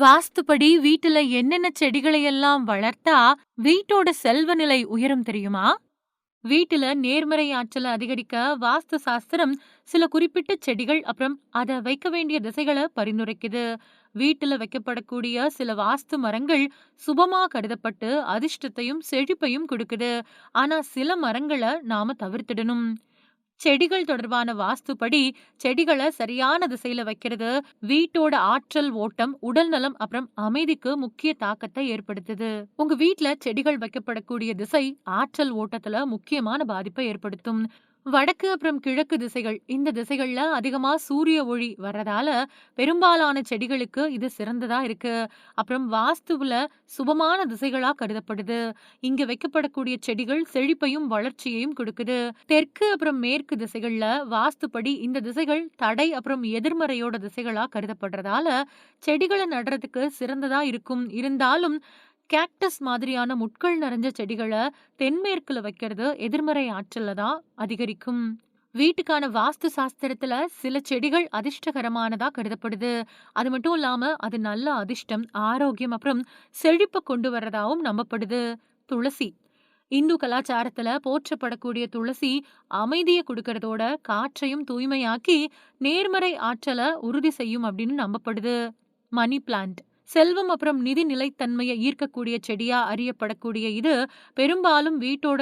வாஸ்துப்படி வீட்டுல என்னென்ன செடிகளை எல்லாம் வளர்த்தா வீட்டோட செல்வ நிலை உயரும் தெரியுமா? வீட்டுல நேர்மறை ஆற்றலை அதிகரிக்க வாஸ்து சாஸ்திரம் சில குறிப்பிட்ட செடிகள் அப்புறம் அத வைக்க வேண்டிய திசைகளை பரிந்துரைக்குது. வீட்டுல வைக்கப்படக்கூடிய சில வாஸ்து மரங்கள் சுபமா கருதப்பட்டு அதிர்ஷ்டத்தையும் செழிப்பையும் கொடுக்குது. ஆனா சில மரங்களை நாம தவிர்த்திடணும். செடிகள் தொடர்பான வாஸ்துப்படி செடிகளை சரியான திசையில வைக்கிறது வீட்டோட ஆற்றல் ஓட்டம், உடல் நலம் அப்புறம் அமைதிக்கு முக்கிய தாக்கத்தை ஏற்படுத்துது. உங்க வீட்ல செடிகள் வைக்கப்படக்கூடிய திசை ஆற்றல் ஓட்டத்துல முக்கியமான பாதிப்பை ஏற்படுத்தும். வடக்கு அப்புறம் கிழக்கு திசைகள், இந்த திசைகள்ல அதிகமா சூரிய ஒளி வர்றதால பெரும்பாலான செடிகளுக்கு இது சிறந்ததா இருக்கு. அப்புறம் வாஸ்துவுல சுபமான திசைகளா கருதப்படுது. இங்க வைக்கப்படக்கூடிய செடிகள் செழிப்பையும் வளர்ச்சியையும் கொடுக்குது. தெற்கு அப்புறம் மேற்கு திசைகள்ல வாஸ்துப்படி இந்த திசைகள் தடை அப்புறம் எதிர்மறையோட திசைகளா கருதப்படுறதால செடிகளை நடுறதுக்கு சிறந்ததா இருக்கும். இருந்தாலும் கேக்டஸ் மாதிரியான முட்கள் நிறைஞ்ச செடிகளை தென்மேற்குல வைக்கிறது எதிர்மறை ஆற்றல தான் அதிகரிக்கும். வீட்டுக்கான வாஸ்து சாஸ்திரத்துல சில செடிகள் அதிர்ஷ்டகரமானதா கருதப்படுது. அது மட்டும் இல்லாம அது நல்ல அதிர்ஷ்டம், ஆரோக்கியம் அப்புறம் செழிப்ப கொண்டு வர்றதாவும் நம்பப்படுது. துளசி இந்து கலாச்சாரத்துல போற்றப்படக்கூடிய துளசி அமைதியை கொடுக்கறதோட காற்றையும் தூய்மையாக்கி நேர்மறை ஆற்றலை உறுதி செய்யும் அப்படின்னு நம்பப்படுது. மணி பிளான்ட் செல்வம் அப்புறம் நிதி நிலைத்தன்மையை ஈர்க்கக்கூடிய செடியா அறியப்படக்கூடிய இது பெரும்பாலும் வீட்டோட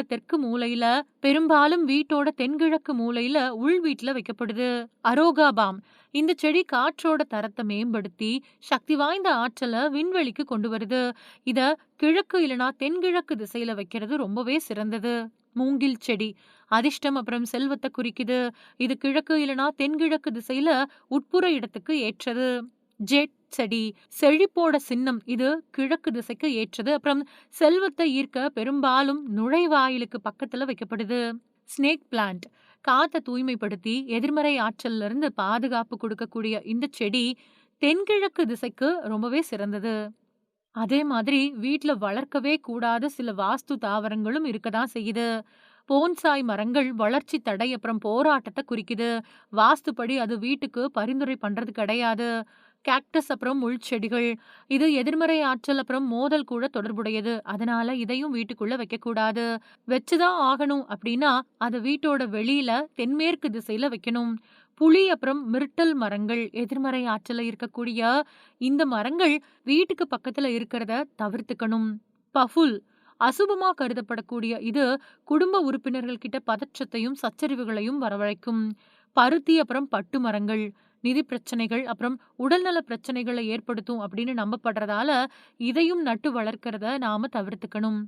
தென்கிழக்கு மூலையில உள் வீட்டுல வைக்கப்படுது. அரோகாபாம் இந்த செடி காற்றோட தரத்தை மேம்படுத்தி சக்தி வாய்ந்த ஆற்றலை விண்வெளிக்கு கொண்டு வருது. இத கிழக்கு இல்லனா தென்கிழக்கு திசையில வைக்கிறது ரொம்பவே சிறந்தது. மூங்கில் செடி அதிர்ஷ்டம் அப்புறம் செல்வத்தை குறிக்குது. இது கிழக்கு இல்லனா தென்கிழக்கு திசையில உட்புற இடத்துக்கு ஏற்றது. ஜெட் செடி செழிப்போட சின்னம், இது கிழக்கு திசைக்கு ஏற்றது. அப்புறம் செல்வத்தை ஈர்க்க பெரும்பாலும் நுழைவாயிலுக்கு பக்கத்துல வைக்கப்படுது. ஸ்னேக் பிளான்ட் காத்தை தூய்மைப்படுத்தி எதிர்மறை ஆற்றல்ல இருந்து பாதுகாப்பு கொடுக்கக்கூடிய இந்த செடி தென்கிழக்கு திசைக்கு ரொம்பவே சிறந்தது. அதே மாதிரி வீட்ல வளர்க்கவே கூடாத சில வாஸ்து தாவரங்களும் இருக்கதான் செய்யுது. போன்சாய் மரங்கள் வளர்ச்சி தடை அப்புறம் போராட்டத்தை குறிக்குது. வாஸ்துப்படி அது வீட்டுக்கு பரிந்துரை பண்றது கிடையாது. கேக்டஸ் அப்புறம் முள்செடிகள் இது எதிர்மறை ஆற்றல் அப்புறம் மோதல் கூட தொடர்புடையது. அதனால இதையும் வீட்டுக்குள்ள வைக்க கூடாது. வச்சுதான் ஆகணும் அப்படின்னா அதை வீட்டோட வெளியில தென்மேற்கு திசையில வைக்கணும். புளி அப்புறம் மிர்ட்டல் மரங்கள் எதிர்மறை ஆற்றல இருக்கக்கூடிய இந்த மரங்கள் வீட்டுக்கு பக்கத்துல இருக்கிறத தவிர்த்துக்கணும். பஃபுல் அசுபமா கருதப்படக்கூடிய இது குடும்ப உறுப்பினர்கள் கிட்ட பதற்றத்தையும் சச்சரிவுகளையும் வரவழைக்கும். பருத்தி அப்புறம் பட்டு மரங்கள் நிதி பிரச்சனைகள் அப்புறம் உடல்நல பிரச்சனைகளை ஏற்படுத்தும் அப்படின்னு நம்பப்படுறதால இதையும் நட்டு வளர்க்கறத நாம தவிர்த்துக்கணும்.